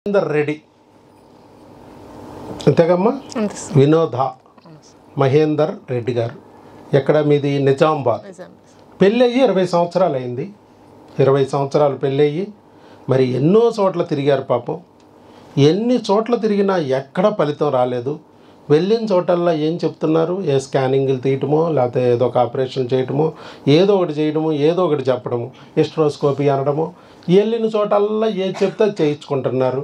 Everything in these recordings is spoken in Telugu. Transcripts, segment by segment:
మహేందర్ రెడ్డి అంతేగమ్మా వినోద మహేందర్ రెడ్డి గారు ఎక్కడ మీది నిజామాబాద్ పెళ్ళి అయ్యి 20 సంవత్సరాలు అయింది 20 సంవత్సరాలు పెళ్ళి అయ్యి మరి ఎన్నో చోట్ల తిరిగారు పాపం ఎన్ని చోట్ల తిరిగినా ఎక్కడ ఫలితం రాలేదు వెళ్ళిన చోటల్లో ఏం చెప్తున్నారు ఏ స్కానింగ్లు తీయటమో లేకపోతే ఏదో ఒక ఆపరేషన్ చేయటమో ఏదో ఒకటి చేయడము ఏదో ఒకటి చెప్పడము హిస్ట్రోస్కోపీ అనడము వెళ్ళిన చోటల్లో ఏది చెప్తే చేయించుకుంటున్నారు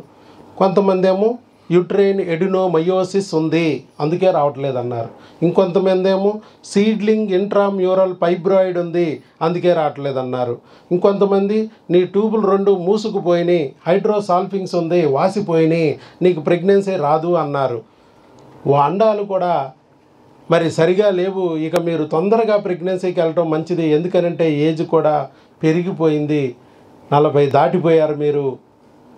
కొంతమంది ఏమో యూట్రైన్ ఎడినోమయోసిస్ ఉంది అందుకే రావట్లేదు అన్నారు ఇంకొంతమంది ఏమో సీడ్లింగ్ ఇంట్రామ్యూరల్ ఫైబ్రాయిడ్ ఉంది అందుకే రావట్లేదు అన్నారు ఇంకొంతమంది నీ ట్యూబులు 2 మూసుకుపోయినాయి హైడ్రోసాల్ఫింగ్స్ ఉంది వాసిపోయినాయి నీకు ప్రెగ్నెన్సీ రాదు అన్నారు అండాలు కూడా మరి సరిగా లేవు ఇక మీరు తొందరగా ప్రెగ్నెన్సీకి వెళ్ళటం మంచిది ఎందుకనంటే ఏజ్ కూడా పెరిగిపోయింది 40 దాటిపోయారు మీరు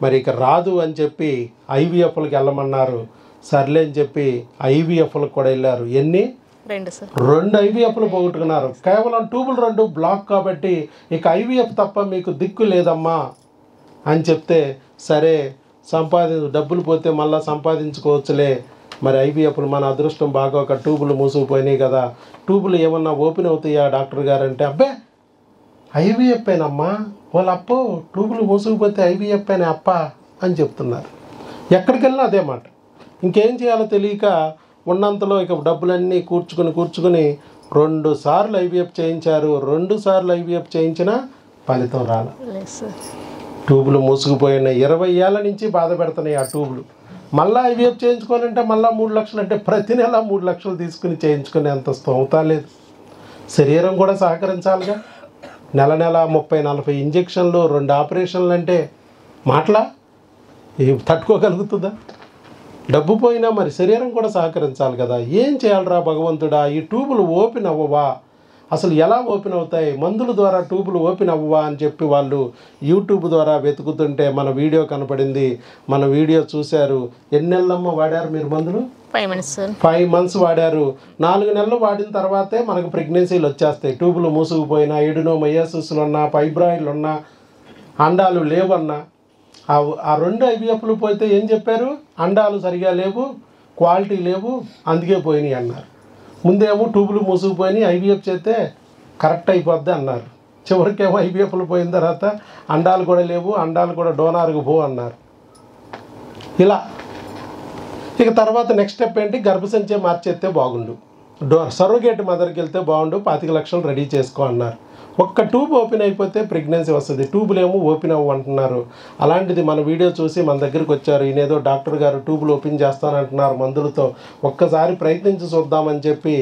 మరి ఇక రాదు అని చెప్పి ఐవీఎఫ్లకు వెళ్ళమన్నారు సర్లే అని చెప్పి ఐవీఎఫ్లకు కూడా వెళ్ళారు ఎన్ని 2 ఐవీఎఫ్లు పోగొట్టుకున్నారు కేవలం ట్యూబులు 2 బ్లాక్ కాబట్టి ఇక ఐవీఎఫ్ తప్ప మీకు దిక్కు లేదమ్మా అని చెప్తే సరే డబ్బులు పోతే మళ్ళీ సంపాదించుకోవచ్చులే మరి ఐవీఎఫ్లు మన అదృష్టం బాగా ఒక ట్యూబులు మూసుకుపోయినాయి కదా ట్యూబులు ఏమన్నా ఓపెన్ అవుతాయా డాక్టర్ గారు అంటే అబ్బే ఐవీఎఫ్ ఏనమ్మా వాళ్ళ అప్పో ట్యూబులు మూసుకుపోతే ఐవీఎఫ్ అయినా అప్ప అని చెప్తున్నారు ఎక్కడికి వెళ్ళినా అదే మాట ఇంకేం చేయాలో తెలియక ఉన్నంతలో ఇక డబ్బులన్నీ కూర్చుకుని 2 సార్లు ఐవీఎఫ్ చేయించారు 2 సార్లు ఐవీఎఫ్ చేయించినా ఫలితం రాలేదు ట్యూబులు మూసుకుపోయిన 20 ఏళ్ళ నుంచి బాధ పెడుతున్నాయి ఆ ట్యూబులు మళ్ళీ ఐవీఎఫ్ చేయించుకోవాలంటే మళ్ళీ 3 లక్షలు అంటే ప్రతి నెల 3 లక్షలు తీసుకుని చేయించుకునేంత స్తోమత లేదు శరీరం కూడా సహకరించాలిగా నెల 30-40 ఇంజెక్షన్లు 2 ఆపరేషన్లు అంటే మాటలా తట్టుకోగలుగుతుందా డబ్బు పోయినా మరి శరీరం కూడా సహకరించాలి కదా ఏం చేయాలరా భగవంతుడా ఈ ట్యూబులు ఓపెన్ అవ్వవా అసలు ఎలా ఓపెన్ అవుతాయి మందుల ద్వారా ట్యూబులు ఓపెన్ అవ్వవా అని చెప్పి వాళ్ళు యూట్యూబ్ ద్వారా వెతుకుతుంటే మన వీడియో కనపడింది మన వీడియో చూశారు ఎన్ని నెలలమ్మ వాడారు మీరు మందులు 5 మంత్స్ వాడారు 4 నెలలు వాడిన తర్వాతే మనకు ప్రెగ్నెన్సీలు వచ్చేస్తాయి ట్యూబులు మూసుకుపోయినా ఎడినోమయోసిస్లు ఉన్నా ఫైబ్రాయిడ్లు ఉన్నా అండాలు లేవన్నా ఆ 2 ఐవీఎఫ్లు పోతే ఏం చెప్పారు అండాలు సరిగా లేవు క్వాలిటీ లేవు అందుకే పోయినాయి అన్నారు ముందేమో ట్యూబులు మూసుకుపోయినాయి ఐవీఎఫ్ చేస్తే కరెక్ట్ అయిపోద్ది అన్నారు చివరికేమో ఐవీఎఫ్లు పోయిన తర్వాత అండాలు కూడా లేవు అండాలు కూడా డోనార్కు పో అన్నారు ఇలా ఇక తర్వాత నెక్స్ట్ స్టెప్ ఏంటి గర్భసంచి మార్చేస్తే బాగుండు సర్రోగేట్ మదర్కి వెళ్తే బాగుండు 25 లక్షలు రెడీ చేసుకో అన్నారు ఒక్క ట్యూబ్ ఓపెన్ అయిపోతే ప్రెగ్నెన్సీ వస్తుంది ట్యూబులు ఏమో ఓపెన్ అవ్వంటున్నారు అలాంటిది మన వీడియో చూసి మన దగ్గరికి వచ్చారు ఈయనేదో డాక్టర్ గారు ట్యూబులు ఓపెన్ చేస్తానంటున్నారు మందులతో ఒక్కసారి ప్రయత్నించి చూద్దామని చెప్పి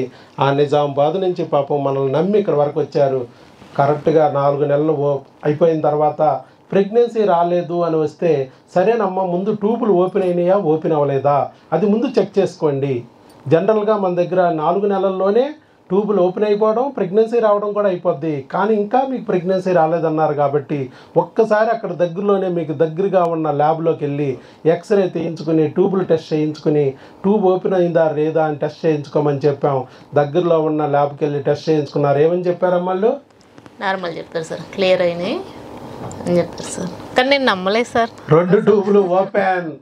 ఆ నిజామాబాద్ నుంచి పాపం మనల్ని నమ్మి ఇక్కడ వరకు వచ్చారు కరెక్ట్గా 4 నెలలు అయిపోయిన తర్వాత ప్రెగ్నెన్సీ రాలేదు అని వస్తే సరేనమ్మా ముందు ట్యూబులు ఓపెన్ అయినాయా ఓపెన్ అవ్వలేదా అది ముందు చెక్ చేసుకోండి జనరల్గా మన దగ్గర 4 నెలల్లోనే ట్యూబులు ఓపెన్ అయిపోవడం ప్రెగ్నెన్సీ రావడం కూడా అయిపోద్ది కానీ ఇంకా మీకు ప్రెగ్నెన్సీ రాలేదన్నారు కాబట్టి ఒక్కసారి అక్కడ దగ్గరలోనే మీకు దగ్గరగా ఉన్న ల్యాబ్లోకి వెళ్ళి ఎక్స్రే తీయించుకుని ట్యూబులు టెస్ట్ చేయించుకుని ట్యూబ్ ఓపెన్ అయిందా లేదా అని టెస్ట్ చేయించుకోమని చెప్పాం దగ్గరలో ఉన్న ల్యాబ్కి వెళ్ళి టెస్ట్ చేయించుకున్నారు ఏమని చెప్పారమ్మా వాళ్ళు నార్మల్ చెప్పారు సార్ క్లియర్ అయినాయి అని చెప్పారు సార్ కానీ నేను నమ్మలేదు సార్ 2 ట్యూబులు ఓపెన్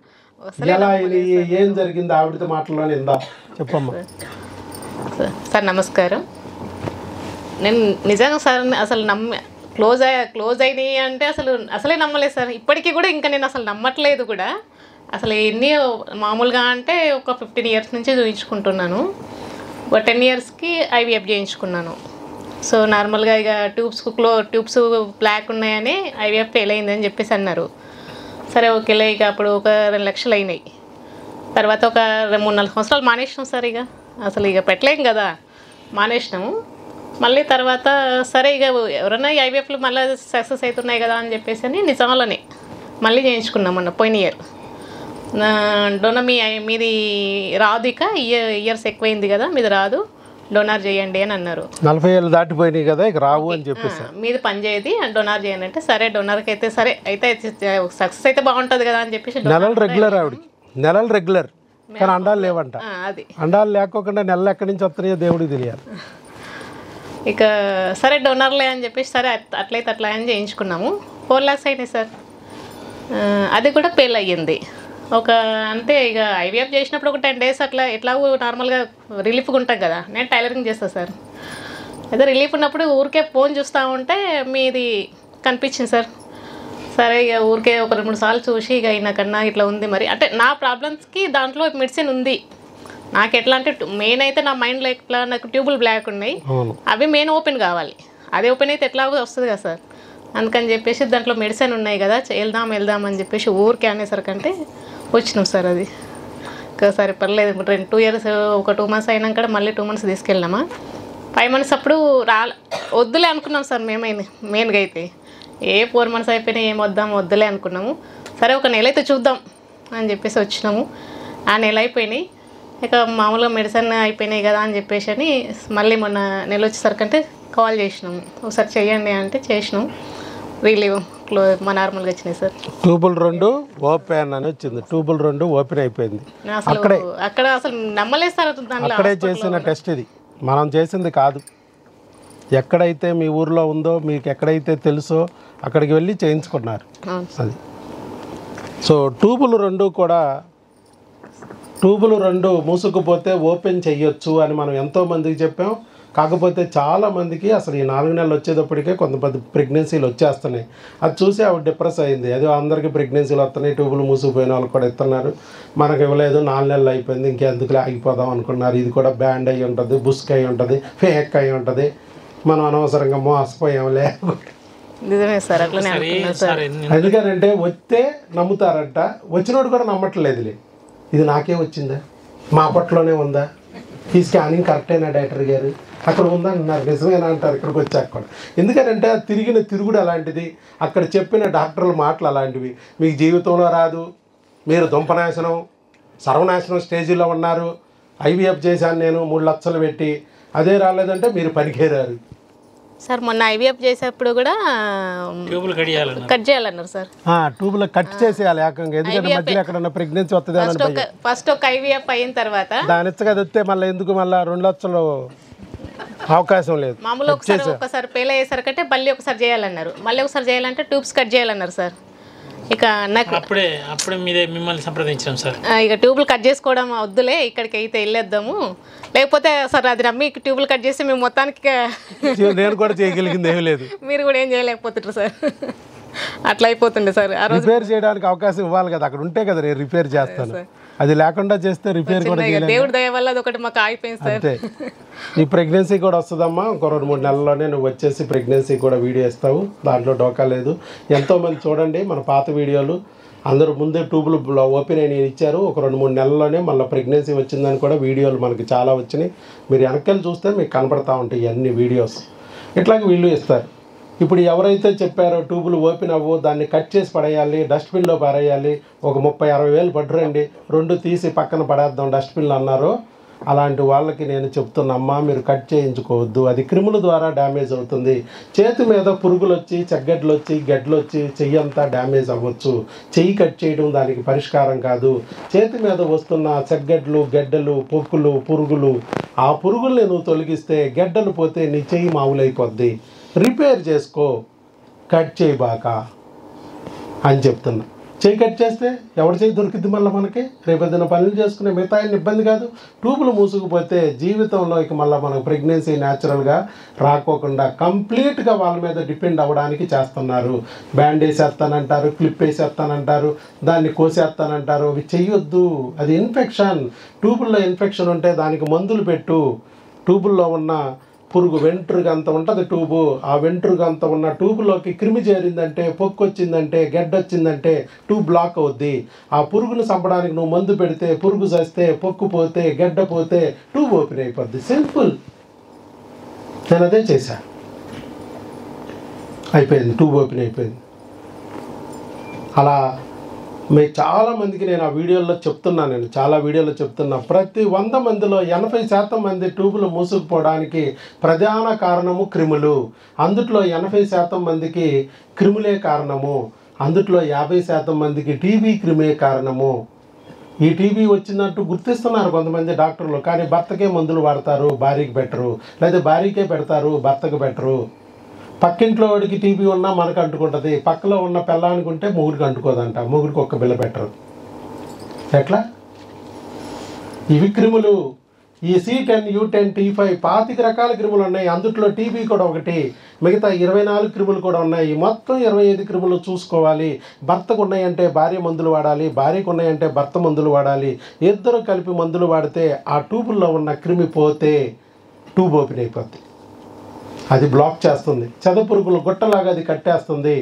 ఎలా అయినాయి ఏం జరిగింది ఆవిడతో మాటలోనే ఇందా చెప్పమ్మా సార్ నమస్కారం నేను నిజంగా సార్ అసలు క్లోజ్ అయినాయి అంటే అసలే నమ్మలేదు సార్ ఇప్పటికీ కూడా ఇంకా నేను అసలు నమ్మట్లేదు కూడా అసలు ఎన్ని మామూలుగా అంటే ఒక 15 ఇయర్స్ నుంచి చూయించుకుంటున్నాను ఒక 10 ఇయర్స్కి ఐవీఎఫ్ చేయించుకున్నాను సో నార్మల్గా ఇక ట్యూబ్స్ బ్లాక్ ఉన్నాయని ఐవీఎఫ్ ఫెయిల్ అయిందని చెప్పేసి అన్నారు సరే ఓకేలే ఇక అప్పుడు ఒక 2 లక్షలు అయినాయి తర్వాత ఒక 3-4 సంవత్సరాలు మానేసినాం సార్ ఇక అసలు ఇక పెట్టలేం కదా మానేసినాము మళ్ళీ తర్వాత సరే ఇక ఎవరైనా ఐవీఎఫ్లు మళ్ళీ సక్సెస్ అవుతున్నాయి కదా అని చెప్పేసి అని నిజంగానే మళ్ళీ చేయించుకున్నాం అన్న పోయిన ఇయర్ డోనర్ మీది రాదు ఇక ఇయర్స్ ఎక్కువైంది కదా మీది రాదు డొనార్ చేయండి అని అన్నారు 40 ఏళ్ళు దాటిపోయినాయి కదా ఇక రావు అని చెప్పేసి మీది పని చేయది డొనార్ చేయండి అంటే సరే డొనార్కి అయితే సరే అయితే సక్సెస్ అయితే బాగుంటుంది కదా అని చెప్పేసి నెలలు రెగ్యులర్ కానీ అండాలు లేవంట అది అండాలు లేకోకుండా నెలలు ఎక్కడి నుంచి వస్తున్నాయో దేవుడికి తెలియాలి ఇక సరే డొనార్లే అని చెప్పేసి సరే అట్లయితే అట్లా అని చేయించుకున్నాము 4 lakhs అయినాయి సార్ అది కూడా ఫెయిల్ అయ్యింది. ఒక అంటే ఇక ఐవీఎఫ్ చేసినప్పుడు ఒక 10 days అట్లా ఎట్లాగో నార్మల్గా రిలీఫ్గా ఉంటాం కదా. నేను టైలరింగ్ చేస్తాను సార్. అయితే రిలీఫ్ ఉన్నప్పుడు ఊరికే ఫోన్ చూస్తూ ఉంటే మీది కనిపించింది సార్. సరే ఇక ఊరికే ఒక 2-3 సార్లు చూసి ఇక నాకన్నా ఇట్లా ఉంది మరి అంటే నా ప్రాబ్లమ్స్కి దాంట్లో మెడిసిన్ ఉంది. నాకు ఎట్లా అంటే మెయిన్ అయితే నా మైండ్లో ఎట్లా నాకు ట్యూబుల్ బ్లాక్ ఉన్నాయి, అవి మెయిన్ ఓపెన్ కావాలి. అది ఓపెన్ అయితే ఎట్లాగో వస్తుంది కదా సార్. అందుకని చెప్పేసి దాంట్లో మెడిసిన్ ఉన్నాయి కదా, వెళ్దాం అని చెప్పేసి ఊరికే అనేసరికంటే వచ్చినాం సార్. అది సరే పర్లేదు 2 years ఒక 2 months అయినాక మళ్ళీ 2 months తీసుకెళ్ళినామా. 5 months అప్పుడు వద్దులే అనుకున్నాం సార్. మెయిన్గా అయితే 4 months అయిపోయినాయి, ఏం వద్దులే అనుకున్నాము. సరే ఒక నెల అయితే చూద్దాం అని చెప్పేసి వచ్చినాము. ఆ నెల అయిపోయినాయి, ఇక మామూలుగా మెడిసిన్ అయిపోయినాయి కదా అని చెప్పేసి అని మళ్ళీ మొన్న నెల వచ్చేసరికంటే కాల్ చేసినాము. ఒకసారి చెయ్యండి అంటే చేసినాం. రిలీవ్ మా నార్మల్గా వచ్చినాయి సార్. ట్యూబుల్ 2 ఓపెన్ అని వచ్చింది. ట్యూబుల్ 2 ఓపెన్ అయిపోయింది. అసలు అక్కడ అసలు నమ్మలేదు సార్. దాంట్లో అక్కడే చేసిన టెస్ట్ ఇది, మనం చేసింది కాదు. ఎక్కడైతే మీ ఊర్లో ఉందో, మీకు ఎక్కడైతే తెలుసో అక్కడికి వెళ్ళి చేయించుకున్నారు అది. సో ట్యూబులు 2 కూడా ట్యూబులు 2 మూసుకుపోతే ఓపెన్ చెయ్యొచ్చు అని మనం ఎంతోమందికి చెప్పాం. కాకపోతే చాలామందికి అసలు ఈ 4 నెలలు వచ్చేటప్పటికే కొంతమంది ప్రెగ్నెన్సీలు వచ్చేస్తున్నాయి. అది చూసి ఆవిడ డిప్రెస్ అయింది. అదే అందరికీ ప్రెగ్నెన్సీలు వస్తున్నాయి, ట్యూబులు మూసుకుపోయిన వాళ్ళు కూడా ఇస్తున్నారు, మనకు ఇవ్వలేదు, 4 నెలలు అయిపోయింది, ఇంకెందుకులే ఆగిపోదాం అనుకున్నారు. ఇది కూడా బ్యాండ్ అయి ఉంటుంది, బుస్క్ అయి ఉంటుంది, ఫేక్ అయి ఉంటుంది, మనం అనవసరంగా మోసపోయాంలే. నిజమే సార్, అట్లనే అనుకున్నాను సార్. ఎందుకనంటే వస్తే నమ్ముతారంట, వచ్చినోడు కూడా నమ్మట్లేదులే. ఇది నాకే వచ్చిందా, మా పట్లోనే ఉందా, ఈ స్కానింగ్ కరెక్టేనా డాక్టర్ గారు, అక్కడ ఉందా అన్నారు, నిజమేనా అంటారు ఇక్కడికి వచ్చాక కూడా. ఎందుకంటే తిరిగిన తిరుగుడు అలాంటిది, అక్కడ చెప్పిన డాక్టర్ల మాటలు అలాంటివి. మీకు జీవితంలో రాదు, మీరు దుంపనాశనం సర్వనాశనం స్టేజీలో ఉన్నారు, ఐవీఎఫ్ చేశాను నేను 3 లక్షలు పెట్టి, అదే రాలేదంటే మీరు పనికేరారు సార్. మొన్న ఐవీఎఫ్ చేసేప్పుడు కూడా కట్ చేయాలన్నారు సార్. ట్యూబ్లో కట్ చేసేయాలి ఏకంగా, ఎందుకంటే మధ్యలో ఎక్కడన్నా ప్రెగ్నెన్సీ వస్తుంది. ఫస్ట్ ఒక ఐవీఎఫ్ అయిన తర్వాత దాని ఇచ్చగా వస్తే మళ్ళీ ఎందుకు మళ్ళీ 2 లక్షలు అవకాశం లేదు. మామూలు ఒకసారి ఫెయిల్ అయ్యేసరికంటే మళ్ళీ ఒకసారి చేయాలన్నారు. మళ్ళీ ఒకసారి చేయాలంటే ట్యూబ్స్ కట్ చేయాలన్నారు సార్. ఇక నాకు అప్పుడే మీదే మిమ్మల్ని సంప్రదించాం సార్. ఇక ట్యూబ్లు కట్ చేసుకోవడం వద్దులే, ఇక్కడికి అయితే వెళ్ళేద్దాము, లేకపోతే సార్ అది నమ్మి ట్యూబ్లు కట్ చేస్తే మేము మొత్తానికి నేను కూడా చేయగలిగింది ఏమీ లేదు, మీరు కూడా ఏం చేయలేకపోతుంటారు సార్. అట్లా అయిపోతుండే సార్. ఆ రోజు రిపేర్ చేయడానికి అవకాశం ఇవ్వాలి కదా, అక్కడ ఉంటే కదా నేను రిపేర్ చేస్తాను. అది లేకుండా చేస్తే రిపేర్ కూడా చేయలేదు. దేవుడి దయ వల్ల అది ఒకటి మాకు ఆగిపోయింది సార్. అంతే. ఈ ప్రెగ్నెన్సీ కూడా వస్తుందమ్మా, ఇంకో 2-3 నెలల్లోనే నువ్వు వచ్చేసి ప్రెగ్నెన్సీ కూడా వీడియో ఇస్తావు, దాంట్లో డోకా లేదు. ఎంతోమంది చూడండి మన పాత వీడియోలు, అందరూ ముందే ట్యూబులు ఓపెన్ అయిన ఇచ్చారు, ఒక 2-3 నెలల్లోనే మళ్ళీ ప్రెగ్నెన్సీ వచ్చిందని కూడా వీడియోలు మనకి చాలా వచ్చినాయి. మీరు వెనకాల చూస్తే మీకు కనపడతా ఉంటాయి అన్ని వీడియోస్. ఇట్లాగే వీళ్ళు ఇస్తారు. ఇప్పుడు ఎవరైతే చెప్పారో ట్యూబులు ఓపెన్ అవ్వు, దాన్ని కట్ చేసి పడేయాలి, డస్ట్బిన్లో పడేయాలి, ఒక 30-60 వేలు పట్టురండి, 2 తీసి పక్కన పడేద్దాం డస్ట్బిన్లో అన్నారో, అలాంటి వాళ్ళకి నేను చెప్తున్నమ్మా, మీరు కట్ చేయించుకోవద్దు, అది క్రిముల ద్వారా డ్యామేజ్ అవుతుంది. చేతి మీద పురుగులు వచ్చి, చెగ్గడ్లు వచ్చి, గడ్డలు వచ్చి చెయ్యి అంతా డ్యామేజ్ అవ్వచ్చు. చెయ్యి కట్ చేయడం దానికి పరిష్కారం కాదు. చేతి మీద వస్తున్న చెగ్గడ్లు, గడ్డలు, పొక్కులు, పురుగులు, ఆ పురుగుల్ని నువ్వు తొలగిస్తే గడ్డలు పోతే నీ చెయ్యి మామూలైపోద్ది. రిపేర్ చేసుకో, కట్ చేయబాక అని చెప్తున్నా. చెయ్యి కట్ చేస్తే ఎవరి చెయ్యి దొరికిద్ది మళ్ళీ మనకి, రేపొద్దున పనులు చేసుకునే మిగతా ఇబ్బంది కాదు. ట్యూబులు మూసుకుపోతే జీవితంలో ఇక మళ్ళీ మనకు ప్రెగ్నెన్సీ న్యాచురల్గా రాకోకుండా కంప్లీట్గా వాళ్ళ మీద డిపెండ్ అవ్వడానికి చేస్తున్నారు. బ్యాండ్ వేసేస్తానంటారు, క్లిప్ వేసేస్తానంటారు, దాన్ని కోసేస్తానంటారు. అవి చెయ్యొద్దు, అది ఇన్ఫెక్షన్. ట్యూబుల్లో ఇన్ఫెక్షన్ ఉంటే దానికి మందులు పెట్టు. ట్యూబుల్లో ఉన్న పురుగు వెంట్రుగా అంత ఉంటుంది ట్యూబు, ఆ వెంట్రుగా అంత ఉన్న ట్యూబులోకి క్రిమి చేరిందంటే, పొక్కు వచ్చిందంటే, గడ్డ వచ్చిందంటే ట్యూబ్ బ్లాక్ అవుద్ది. ఆ పురుగును చంపడానికి నువ్వు మందు పెడితే, పురుగు చేస్తే, పొక్కు పోతే, గడ్డ పోతే ట్యూబ్ ఓపెన్ అయిపోద్ది. సింపుల్. నేను అదే చేశా, అయిపోయింది, ట్యూబ్ ఓపెన్ అయిపోయింది. అలా మీకు చాలామందికి నేను ఆ వీడియోలో చెప్తున్నాను, నేను చాలా వీడియోలో చెప్తున్నా, ప్రతి 100 మందిలో 80% మంది ట్యూబులు మూసుకుపోవడానికి ప్రధాన కారణము క్రిములు. అందుట్లో 80% మందికి క్రిములే కారణము, అందుట్లో 50% మందికి టీబీ క్రిమే కారణము. ఈ టీబీ వచ్చిందంటూ గుర్తిస్తున్నారు కొంతమంది డాక్టర్లు, కానీ భర్తకే మందులు వాడతారు, భార్యకి పెట్టరు, లేదా భార్యకే పెడతారు, భర్తకు పెట్టరు. పక్కింట్లో వాడికి టీబీ ఉన్నా మనకు అంటుకుంటుంది, పక్కలో ఉన్న పిల్లానికి ఉంటే మొగుడికి అంటుకోదంట, మొగుడికి ఒక్క బిల్ల పెట్టరు. ఎట్లా? ఇవి క్రిములు. ఈ C10, U10, T5 25 రకాల క్రిములు ఉన్నాయి. అందుట్లో టీబీ కూడా ఒకటి, మిగతా 24 క్రిములు కూడా ఉన్నాయి. మొత్తం 25 క్రిములు చూసుకోవాలి. భర్తకు ఉన్నాయంటే భార్య మందులు వాడాలి, భార్యకు ఉన్నాయంటే భర్త మందులు వాడాలి. ఇద్దరు కలిపి మందులు వాడితే ఆ ట్యూబుల్లో ఉన్న క్రిమి పోతే ట్యూబ్ ఓపెన్ అయిపోద్ది. అది బ్లాక్ చేస్తుంది. చెదపురుగులు గుట్టలాగా అది కట్టేస్తుంది.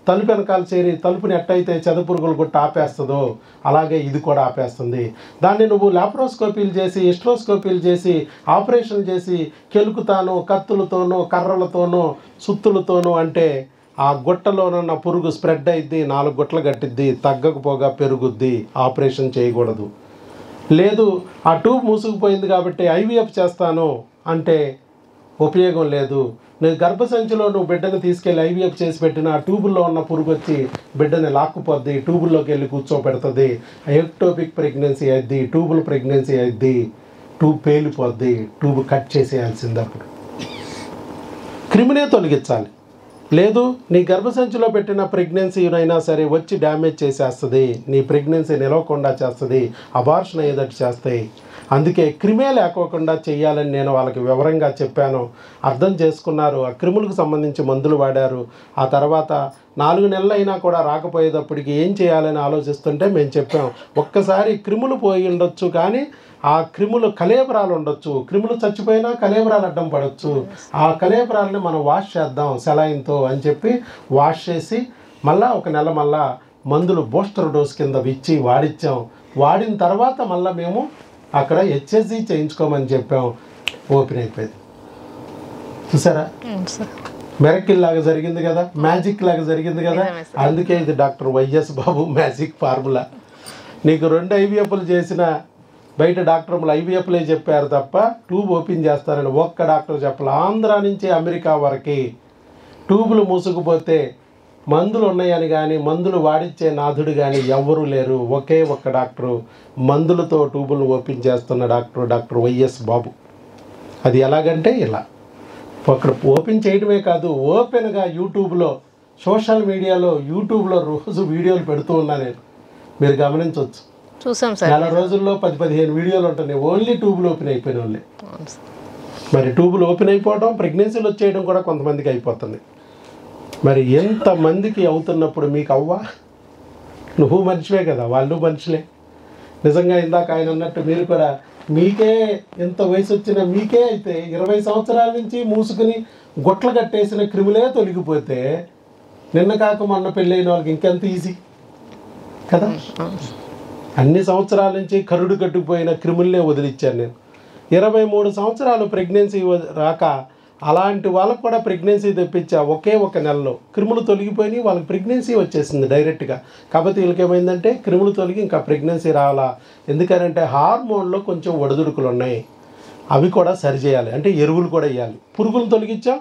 తలుపు వెనకాల చేరి తలుపుని ఎట్టయితే చెదపురుగులు గుట్ట ఆపేస్తుందో అలాగే ఇది కూడా ఆపేస్తుంది. దాన్ని నువ్వు లాప్రోస్కోపీలు చేసి, హిస్ట్రోస్కోపీలు చేసి, ఆపరేషన్ చేసి, కెలుకుతాను, కత్తులతోనూ, కర్రలతోనూ, సుత్తులతోనూ అంటే ఆ గుట్టలోనున్న పురుగు స్ప్రెడ్ అయిద్ది, 4 గుట్టలు కట్టిద్ది, తగ్గకపోగా పెరుగుద్ది. ఆపరేషన్ చేయకూడదు. లేదు ఆ ట్యూబ్ మూసుకుపోయింది కాబట్టి IVF చేస్తాను అంటే ఉపయోగం లేదు. నువ్వు గర్భసంచిలో నువ్వు బిడ్డను తీసుకెళ్ళి IVF చేసి పెట్టిన ఆ ట్యూబుల్లో ఉన్న పురుగు వచ్చి బిడ్డని లాక్కుపోద్ది, ట్యూబుల్లోకి వెళ్ళి కూర్చోపెడుతుంది. ఎక్టోపిక్ ప్రెగ్నెన్సీ అయింది, ట్యూబుల్ ప్రెగ్నెన్సీ అయింది, ట్యూబ్ పేలిపోద్ది, ట్యూబ్ కట్ చేసేయాల్సింది. అప్పుడు క్రిమినే తొలగించాలి. లేదు నీ గర్భసంచిలో పెట్టిన ప్రెగ్నెన్సీనైనా సరే వచ్చి డ్యామేజ్ చేసేస్తుంది, నీ ప్రెగ్నెన్సీ నిలవకుండా చేస్తుంది, అబార్షన్ అయ్యేటట్టు చేస్తాయి. అందుకే క్రిమే లేకోకుండా చేయాలని నేను వాళ్ళకి వివరంగా చెప్పాను. అర్థం చేసుకున్నారు. ఆ క్రిములకు సంబంధించి మందులు వాడారు. ఆ తర్వాత 4 నెలలు అయినా కూడా రాకపోయేటప్పటికి ఏం చేయాలని ఆలోచిస్తుంటే మేము చెప్పాం, ఒక్కసారి క్రిములు పోయి ఉండొచ్చు కానీ ఆ క్రిములు కళేబరాలు ఉండొచ్చు, క్రిములు చచ్చిపోయినా కళేబరాలు అడ్డం పడవచ్చు. ఆ కళేబరాలని మనం వాష్ చేద్దాం సెలైన్తో అని చెప్పి వాష్ చేసి మళ్ళీ 1 నెల మళ్ళా మందులు బూస్టర్ డోస్ కింద ఇచ్చి వాడిచ్చాం. వాడిన తర్వాత మళ్ళీ మేము అక్కడ HSG చేయించుకోమని చెప్పాం. ఓపెన్ అయిపోయింది. చూసారా? మెరకిల్ లాగా జరిగింది కదా, మ్యాజిక్ లాగా జరిగింది కదా. అందుకే ఇది డాక్టర్ వైఎస్ బాబు మ్యాజిక్ ఫార్ములా. నీకు 2 IVFలు చేసిన బయట డాక్టర్లు IVFలే చెప్పారు తప్ప ట్యూబ్ ఓపెన్ చేస్తారని ఒక్క డాక్టర్ చెప్పాలి. ఆంధ్ర నుంచి అమెరికా వరకు ట్యూబులు మూసుకుపోతే మందులు ఉన్నాయని కానీ మందులు వాడిచ్చే నాథుడు కానీ ఎవ్వరూ లేరు. ఒకే ఒక్క డాక్టరు మందులతో ట్యూబులు ఓపెన్ చేస్తున్న డాక్టర్ వైఎస్ బాబు. అది ఎలాగంటే ఇలా అక్కడ ఓపెన్ చేయడమే కాదు, ఓపెన్గా యూట్యూబ్లో, సోషల్ మీడియాలో, యూట్యూబ్లో రోజు వీడియోలు పెడుతూ ఉన్నా నేను. మీరు గమనించవచ్చు. చూసాం సార్. 4 రోజుల్లో 10-15 వీడియోలు ఉంటున్నాయి ఓన్లీ ట్యూబులు ఓపెన్ అయిపోయిన వాళ్ళే. మరి ట్యూబులు ఓపెన్ అయిపోవడం, ప్రెగ్నెన్సీలు వచ్చేయడం కూడా కొంతమందికి అయిపోతుంది. మరి ఎంతమందికి అవుతున్నప్పుడు మీకు అవ్వా? నువ్వు మనిషివే కదా, వాళ్ళు మనుషులే. నిజంగా ఇందాక ఆయన అన్నట్టు మీరు కూడా మీకే ఎంత వయసు వచ్చినా మీకే అయితే 20 సంవత్సరాల నుంచి మూసుకుని గుట్టలు కట్టేసిన క్రిములే తొలగిపోతే నిన్న కాక మొన్న పెళ్ళైన వాళ్ళకి ఇంకెంత ఈజీ కదా. అన్ని సంవత్సరాల నుంచి కరుడు కట్టుకుపోయిన క్రిములనే వదిలిచ్చాను నేను. 23 సంవత్సరాలు ప్రెగ్నెన్సీ రాక అలాంటి వాళ్ళకు కూడా ప్రెగ్నెన్సీ తెప్పించా. ఒకే 1 నెలలో క్రిములు తొలగిపోయినాయి, వాళ్ళకి ప్రెగ్నెన్సీ వచ్చేసింది డైరెక్ట్గా. కాబట్టి వీళ్ళకి ఏమైందంటే క్రిములు తొలగి ఇంకా ప్రెగ్నెన్సీ రావాలా. ఎందుకంటే హార్మోన్లో కొంచెం ఒడిదుడుకులు ఉన్నాయి, అవి కూడా సరిచేయాలి. అంటే ఎరువులు కూడా వేయాలి. పురుగులు తొలగించాం,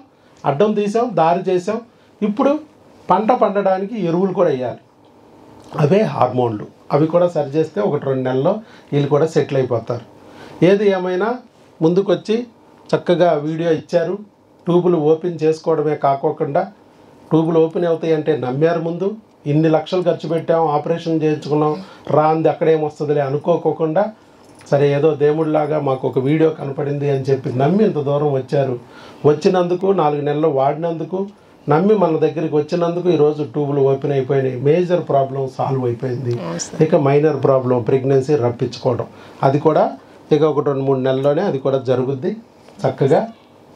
అడ్డం తీసాం, దారి చేసాం. ఇప్పుడు పంట పండడానికి ఎరువులు కూడా వేయాలి. అవే హార్మోన్లు. అవి కూడా సరిచేస్తే 1-2 నెలల్లో వీళ్ళు కూడా సెటిల్ అయిపోతారు. ఏది ఏమైనా ముందుకొచ్చి చక్కగా వీడియో ఇచ్చారు. ట్యూబులు ఓపెన్ చేసుకోవడమే కాకోకుండా ట్యూబులు ఓపెన్ అవుతాయంటే నమ్మారు. ముందు ఇన్ని లక్షలు ఖర్చు పెట్టాం, ఆపరేషన్ చేయించుకున్నాం, రాంది అక్కడేమొస్తుందిలే అనుకోకుండా సరే ఏదో దేవుడిలాగా మాకు ఒక వీడియో కనపడింది అని చెప్పి నమ్మి ఇంత దూరం వచ్చారు. వచ్చినందుకు 4 నెలలు వాడినందుకు, నమ్మి మన దగ్గరికి వచ్చినందుకు ఈరోజు ట్యూబులు ఓపెన్ అయిపోయినాయి. మేజర్ ప్రాబ్లం సాల్వ్ అయిపోయింది. ఇక మైనర్ ప్రాబ్లం ప్రెగ్నెన్సీ రప్పించుకోవడం, అది కూడా ఇక 1-2-3 నెలల్లోనే అది కూడా జరుగుద్ది. చక్కగా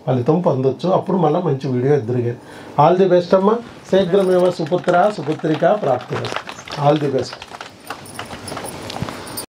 ఫలితం పొందొచ్చు. అప్పుడు మళ్ళీ మంచి వీడియో ఎదురుగా. ఆల్ ది బెస్ట్ అమ్మ. శీఘ్రమేవ సుపుత్ర సుపుత్రిక ప్రాప్తి. All the best.